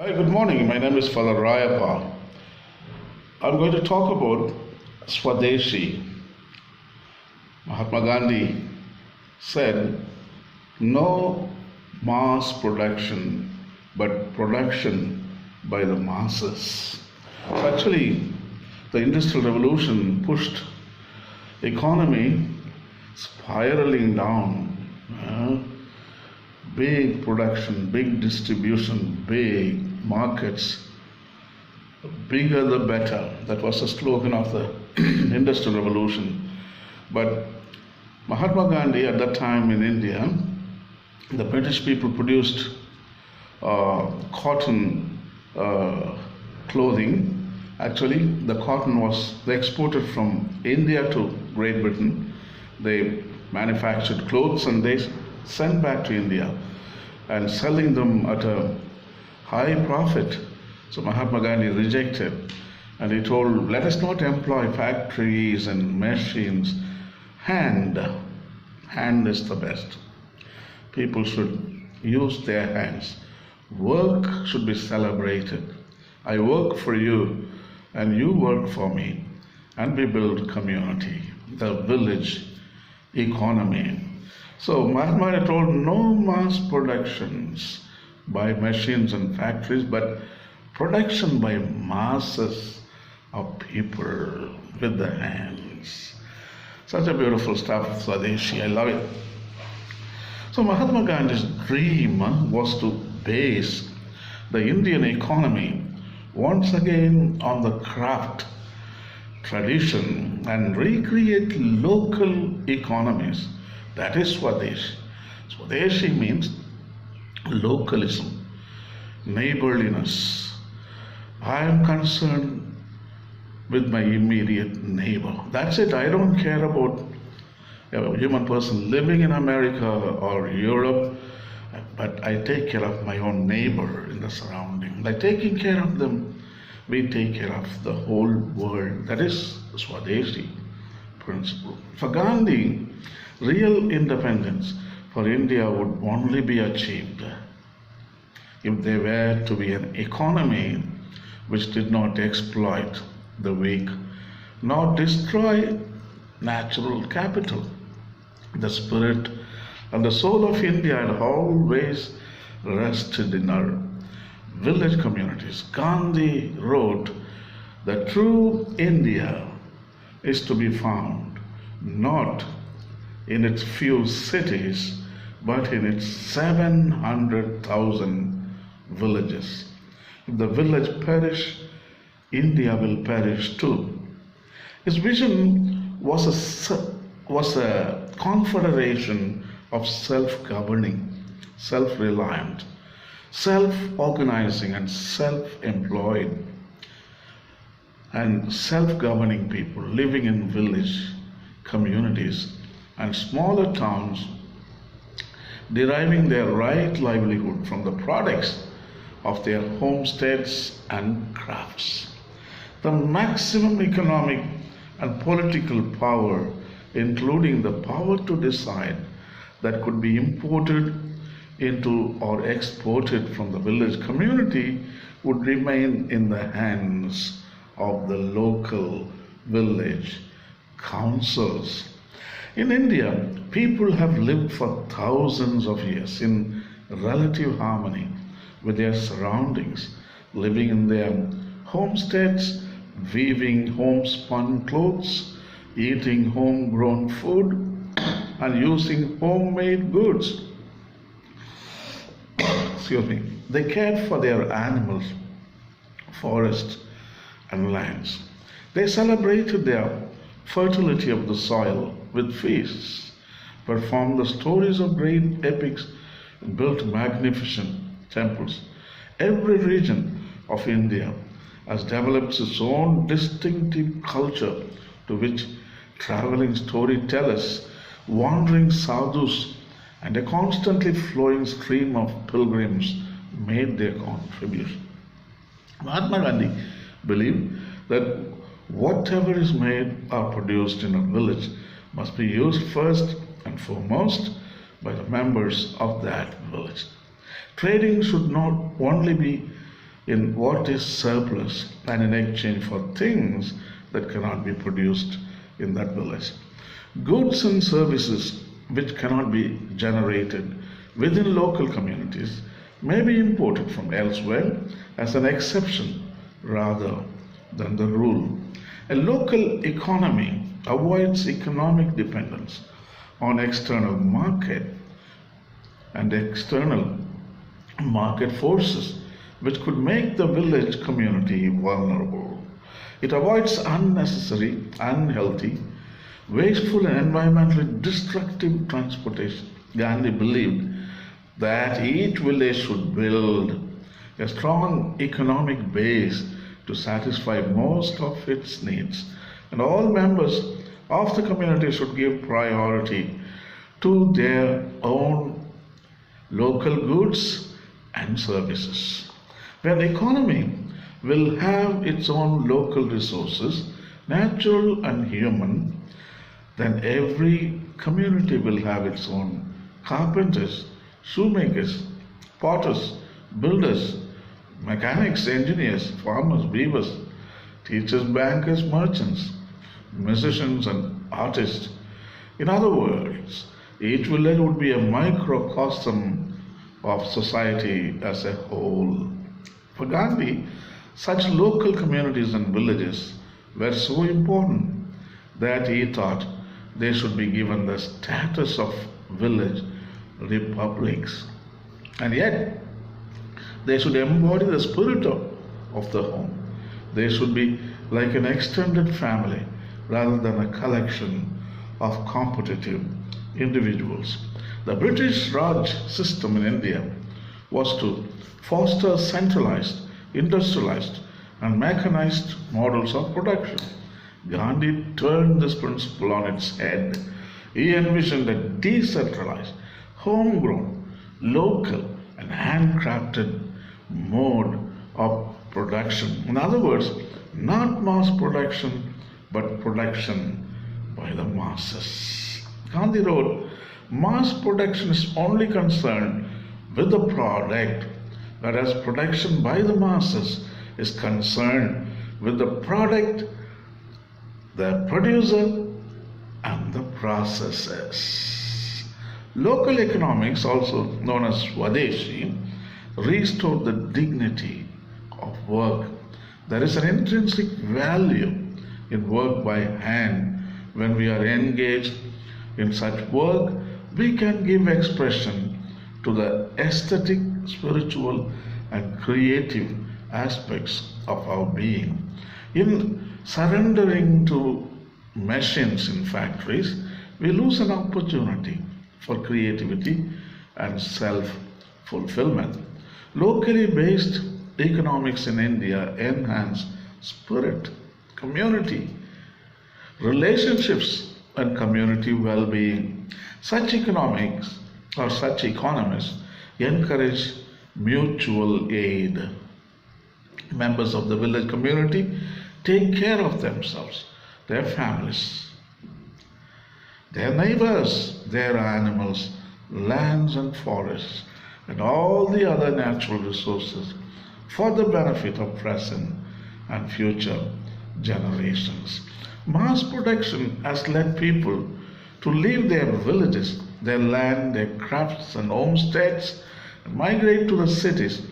Hi, good morning. My name is Father Rayappa. I'm going to talk about Swadeshi. Mahatma Gandhi said, no mass production, but production by the masses. So actually, the Industrial Revolution pushed economy spiraling down. Big production, big distribution, big markets, bigger the better. That was the slogan of the Industrial Revolution. But Mahatma Gandhi at that time in India, the British people produced cotton clothing. Actually, the cotton was they exported from India to Great Britain. They manufactured clothes and they sent back to India and selling them at a high profit. So Mahatma Gandhi rejected and he told, let us not employ factories and machines. Hand is the best. People should use their hands. Work should be celebrated. I work for you and you work for me, and we build community, the village economy. So Mahatma Gandhi told no mass productions by machines and factories, but production by masses of people with the hands. Such a beautiful stuff, Swadeshi. I love it. So Mahatma Gandhi's dream was to base the Indian economy once again on the craft tradition and recreate local economies. That is Swadeshi. Swadeshi means localism, neighborliness. I am concerned with my immediate neighbor. That's it. I don't care about a human person living in America or Europe, but I take care of my own neighbor in the surrounding. By taking care of them, we take care of the whole world. That is the Swadeshi principle. For Gandhi, real independence for India would only be achieved if there were to be an economy which did not exploit the weak nor destroy natural capital. The spirit and the soul of India had always rested in our village communities. Gandhi wrote that true India is to be found not in its few cities, but in its 700,000 villages. If the village perish, India will perish too. His vision was a confederation of self-governing, self-reliant, self-organizing and self-employed and self-governing people living in village communities and smaller towns, deriving their right livelihood from the products of their homesteads and crafts. The maximum economic and political power, including the power to decide, that could be imported into or exported from the village community would remain in the hands of the local village councils. In India, people have lived for thousands of years in relative harmony with their surroundings, living in their homesteads, weaving homespun clothes, eating homegrown food, and using homemade goods. Excuse me. They cared for their animals, forests, and lands. They celebrated their fertility of the soil with feasts, performed the stories of great epics, and built magnificent temples. Every region of India has developed its own distinctive culture to which traveling storytellers, wandering sadhus, and a constantly flowing stream of pilgrims made their contribution. Mahatma Gandhi believed that whatever is made or produced in a village must be used first and foremost by the members of that village. Trading should not only be in what is surplus and in exchange for things that cannot be produced in that village. Goods and services which cannot be generated within local communities may be imported from elsewhere as an exception rather than the rule. A local economy avoids economic dependence on external market and external market forces which could make the village community vulnerable. It avoids unnecessary, unhealthy, wasteful and environmentally destructive transportation. Gandhi believed that each village should build a strong economic base to satisfy most of its needs, and all members of the community should give priority to their own local goods and services. When the economy will have its own local resources, natural and human, then every community will have its own carpenters, shoemakers, potters, builders, mechanics, engineers, farmers, weavers, teachers, bankers, merchants, musicians, and artists. In other words, each village would be a microcosm of society as a whole. For Gandhi, such local communities and villages were so important that he thought they should be given the status of village republics. And yet, they should embody the spirit of the home. They should be like an extended family rather than a collection of competitive individuals. The British Raj system in India was to foster centralized, industrialized, and mechanized models of production. Gandhi turned this principle on its head. He envisioned a decentralized, homegrown, local, and handcrafted mode of production. In other words, not mass production, but production by the masses. Gandhi wrote, mass production is only concerned with the product, whereas production by the masses is concerned with the product, the producer, and the processes. Local economics, also known as Swadeshi, restored the dignity of work. There is an intrinsic value in work by hand. When we are engaged in such work, we can give expression to the aesthetic, spiritual, and creative aspects of our being. In surrendering to machines in factories, we lose an opportunity for creativity and self-fulfillment. Locally based economics in India enhance spirit, community, relationships, and community well-being. Such economics or such economies encourage mutual aid. Members of the village community take care of themselves, their families, their neighbors, their animals, lands and forests, and all the other natural resources for the benefit of present and future generations. Mass production has led people to leave their villages, their land, their crafts and homesteads, and migrate to the cities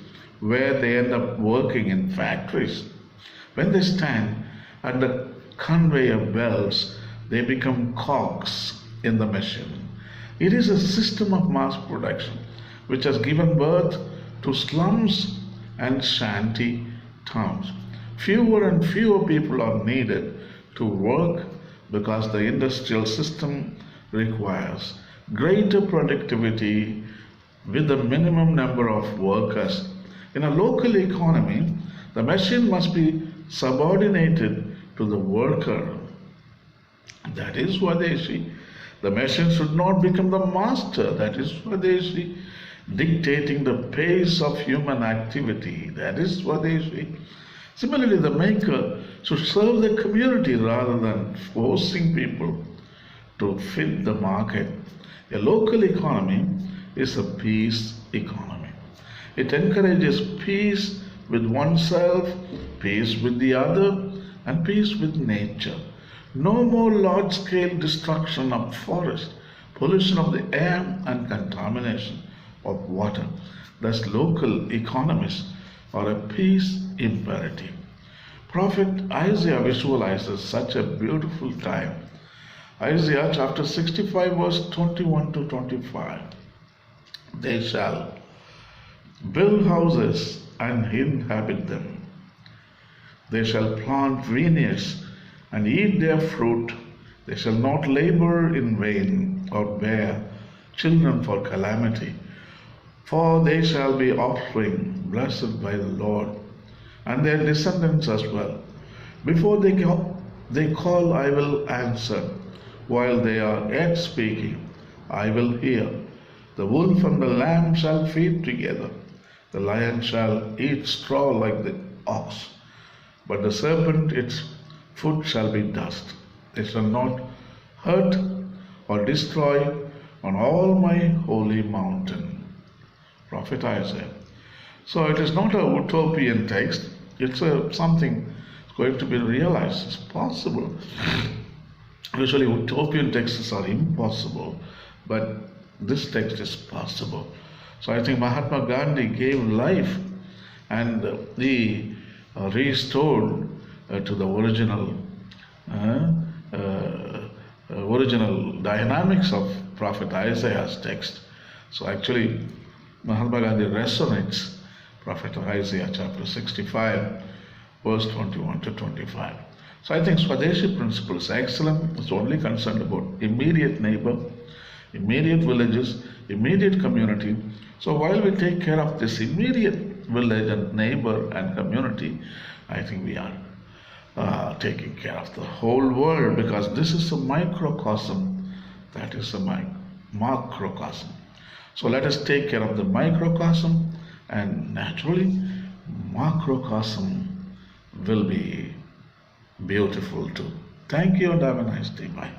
where they end up working in factories. When they stand at the conveyor belts, they become cogs in the machine. It is a system of mass production which has given birth to slums and shanty towns. Fewer and fewer people are needed to work because the industrial system requires greater productivity with the minimum number of workers. In a local economy, the machine must be subordinated to the worker. That is Swadeshi. The machine should not become the master. That is Swadeshi. Dictating the pace of human activity. That is Swadeshi. Similarly, the maker should serve the community rather than forcing people to fit the market. A local economy is a peace economy. It encourages peace with oneself, peace with the other, and peace with nature. No more large scale destruction of forest, pollution of the air, and contamination of water. Thus, local economies are a peace imperative. Prophet Isaiah visualizes such a beautiful time. Isaiah chapter 65, verse 21 to 25. They shall build houses and inhabit them. They shall plant vineyards and eat their fruit. They shall not labor in vain or bear children for calamity. For they shall be offspring blessed by the Lord, and their descendants as well. Before they call, I will answer. While they are yet speaking, I will hear. The wolf and the lamb shall feed together. The lion shall eat straw like the ox, but the serpent its food shall be dust. They shall not hurt or destroy on all my holy mountain. Prophet Isaiah. So it is not a utopian text. It's something that's going to be realized. It's possible. Usually utopian texts are impossible, but this text is possible. So I think Mahatma Gandhi gave life and he restored to the original dynamics of Prophet Isaiah's text. So actually Mahatma Gandhi resonates Prophet Isaiah chapter 65 verse 21 to 25. So I think Swadeshi principle is excellent. It's only concerned about immediate neighbor, immediate villages, immediate community. So while we take care of this immediate village and neighbor and community, I think we are taking care of the whole world, because this is a microcosm, that is a macrocosm. So let us take care of the microcosm, and naturally macrocosm will be beautiful too. Thank you and have a nice day. Bye.